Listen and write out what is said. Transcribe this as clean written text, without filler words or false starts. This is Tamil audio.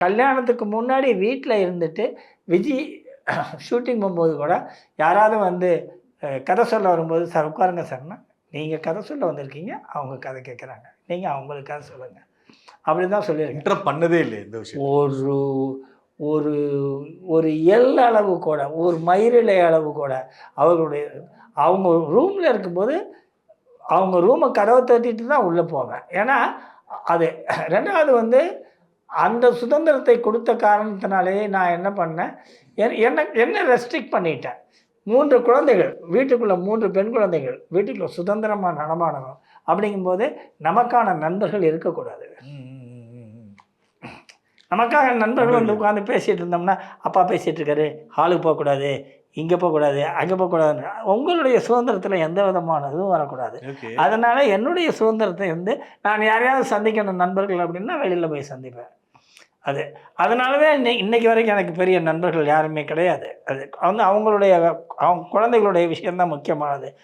கல்யாணத்துக்கு முன்னாடி வீட்டில் இருந்துட்டு விஜய் ஷூட்டிங் போகும்போது கூட யாராவது வந்து கதை சொல்ல வரும்போது, சார் உட்காருங்க சார்னா, நீங்கள் கதை சொல்ல வந்திருக்கீங்க, அவங்க கதை கேட்குறாங்க, நீங்கள் அவங்களுக்கு கதை சொல்லுங்கள், அப்படி தான் சொல்லியிருக்கேன். இன்டரப்ட் பண்ணதே இல்லை இந்த விஷயம். ஒரு ஒரு ஒரு எல் அளவு கூட, ஒரு மயிரிழை அளவு கூட அவர்களுடைய அவங்க ரூமில் இருக்கும்போது அவங்க ரூமை கதவை தட்டிட்டு தான் உள்ளே போவேன். ஏன்னா அது 2வது வந்து அந்த சுதந்திரத்தை கொடுத்த காரணத்தினாலேயே நான் என்ன பண்ணேன், என்ன ரெஸ்ட்ரிக்ட் பண்ணிட்டேன். 3 குழந்தைகள் வீட்டுக்குள்ளே, 3 பெண் குழந்தைகள் வீட்டுக்குள்ளே சுதந்திரமாக நடமாடணும். அப்படிங்கும்போது நமக்கான நண்பர்கள் இருக்கக்கூடாது. நமக்காக நண்பர்கள் வந்து உட்காந்து பேசிகிட்டு இருந்தோம்னா, அப்பா பேசிகிட்டு இருக்காரு, ஹாலுக்கு போகக்கூடாது, இங்கே போகக்கூடாது, அங்கே போகக்கூடாதுன்னு உங்களுடைய சுதந்திரத்தில் எந்த விதமான இதுவும் வரக்கூடாது. அதனால் என்னுடைய சுதந்திரத்தை வந்து நான் யாரையாவது சந்திக்கணும் நண்பர்கள் அப்படின்னா வெளியில் போய் சந்திப்பேன். அதனாலவே இன்னைக்கு வரைக்கும் எனக்கு பெரிய நண்பர்கள் யாருமே கிடையாது. அது வந்து அவங்க குழந்தைகளுடைய விஷயம்தான் முக்கியமானது.